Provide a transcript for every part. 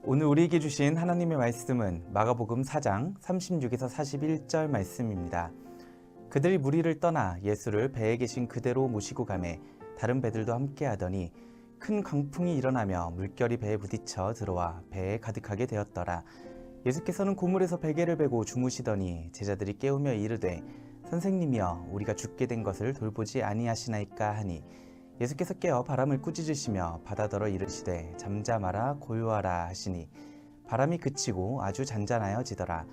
오늘 우리에게 주신 하나님의 말씀은 마가복음 4장 36에서 41절 말씀입니다. 그들이 무리를 떠나 예수를 배에 계신 그대로 모시고 가매 다른 배들도 함께 하더니 큰 강풍이 일어나며 물결이 배에 부딪혀 들어와 배에 가득하게 되었더라. 예수께서는 고물에서 베개를 베고 주무시더니 제자들이 깨우며 이르되 선생님이여 우리가 죽게 된 것을 돌보지 아니하시나이까 하니 예수께서 깨어 바람을 꾸짖으시며 바다더러 이르시되 잠잠하라 고요하라 하시니 바람이 그치고 아주 잔잔하여지더라.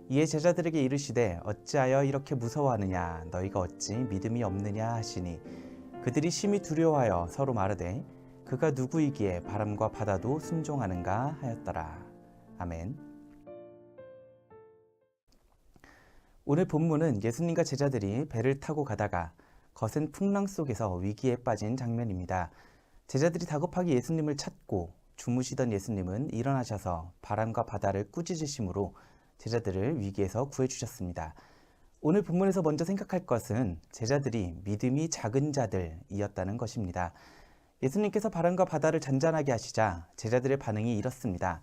이에 제자들에게 이르시되 어찌하여 이렇게 무서워하느냐 너희가 어찌 믿음이 없느냐 하시니 그들이 심히 두려워하여 서로 말하되 그가 누구이기에 바람과 바다도 순종하는가 하였더라. 아멘. 오늘 본문은 예수님과 제자들이 배를 타고 가다가 거센 풍랑 속에서 위기에 빠진 장면입니다. 제자들이 다급하게 예수님을 찾고 주무시던 예수님은 일어나셔서 바람과 바다를 꾸짖으심으로 제자들을 위기에서 구해주셨습니다. 오늘 본문에서 먼저 생각할 것은 제자들이 믿음이 작은 자들이었다는 것입니다. 예수님께서 바람과 바다를 잔잔하게 하시자 제자들의 반응이 이렇습니다.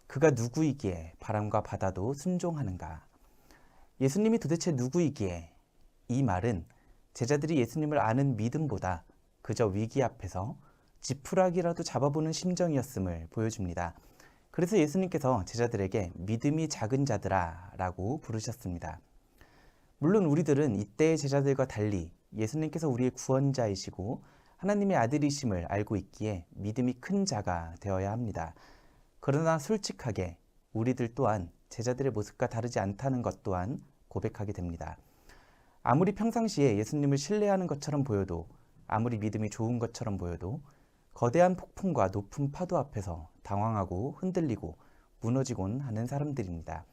그가 누구이기에 바람과 바다도 순종하는가? 예수님이 도대체 누구이기에? 이 말은 제자들이 예수님을 아는 믿음보다 그저 위기 앞에서 지푸라기라도 잡아보는 심정이었음을 보여줍니다. 그래서 예수님께서 제자들에게 믿음이 작은 자들아 라고 부르셨습니다. 물론 우리들은 이때의 제자들과 달리 예수님께서 우리의 구원자이시고 하나님의 아들이심을 알고 있기에 믿음이 큰 자가 되어야 합니다. 그러나 솔직하게 우리들 또한 제자들의 모습과 다르지 않다는 것 또한 고백하게 됩니다. 아무리 평상시에 예수님을 신뢰하는 것처럼 보여도 아무리 믿음이 좋은 것처럼 보여도 거대한 폭풍과 높은 파도 앞에서 당황하고 흔들리고 무너지곤 하는 사람들입니다.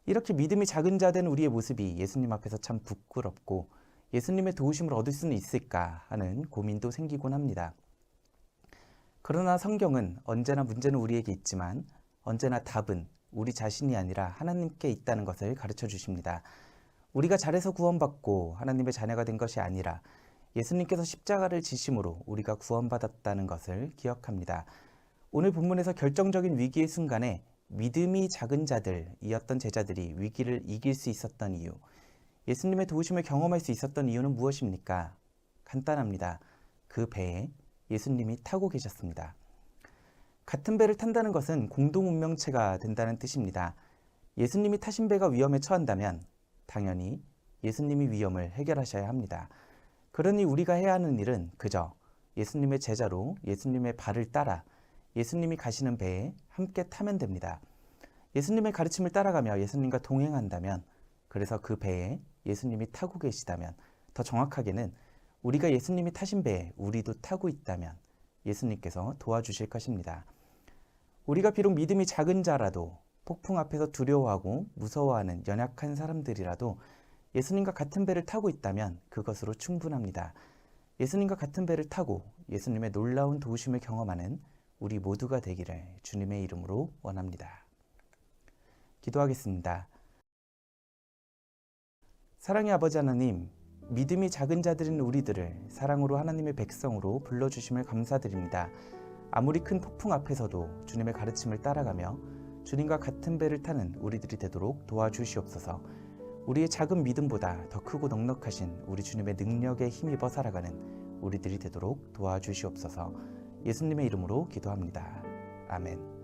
이렇게 믿음이 작은 자 된 우리의 모습이 예수님 앞에서 참 부끄럽고 예수님의 도우심을 얻을 수는 있을까 하는 고민도 생기곤 합니다. 그러나 성경은 언제나 문제는 우리에게 있지만 언제나 답은 우리 자신이 아니라 하나님께 있다는 것을 가르쳐 주십니다. 우리가 잘해서 구원받고 하나님의 자녀가 된 것이 아니라 예수님께서 십자가를 지심으로 우리가 구원받았다는 것을 기억합니다. 오늘 본문에서 결정적인 위기의 순간에 믿음이 작은 자들이었던 제자들이 위기를 이길 수 있었던 이유, 예수님의 도우심을 경험할 수 있었던 이유는 무엇입니까? 간단합니다. 그 배에 예수님이 타고 계셨습니다. 같은 배를 탄다는 것은 공동 운명체가 된다는 뜻입니다. 예수님이 타신 배가 위험에 처한다면 당연히 예수님이 위험을 해결하셔야 합니다. 그러니 우리가 해야 하는 일은 그저 예수님의 제자로 예수님의 발을 따라 예수님이 가시는 배에 함께 타면 됩니다. 예수님의 가르침을 따라가며 예수님과 동행한다면, 그래서 그 배에 예수님이 타고 계시다면, 더 정확하게는 우리가 예수님이 타신 배에 우리도 타고 있다면 예수님께서 도와주실 것입니다. 우리가 비록 믿음이 작은 자라도 폭풍 앞에서 두려워하고 무서워하는 연약한 사람들이라도 예수님과 같은 배를 타고 있다면 그것으로 충분합니다. 예수님과 같은 배를 타고 예수님의 놀라운 도우심을 경험하는 우리 모두가 되기를 주님의 이름으로 원합니다. 기도하겠습니다. 사랑의 아버지 하나님, 믿음이 작은 자들인 우리들을 사랑으로 하나님의 백성으로 불러주심을 감사드립니다. 아무리 큰 폭풍 앞에서도 주님의 가르침을 따라가며 주님과 같은 배를 타는 우리들이 되도록 도와주시옵소서. 우리의 작은 믿음보다 더 크고 넉넉하신 우리 주님의 능력에 힘입어 살아가는 우리들이 되도록 도와주시옵소서. 예수님의 이름으로 기도합니다. 아멘.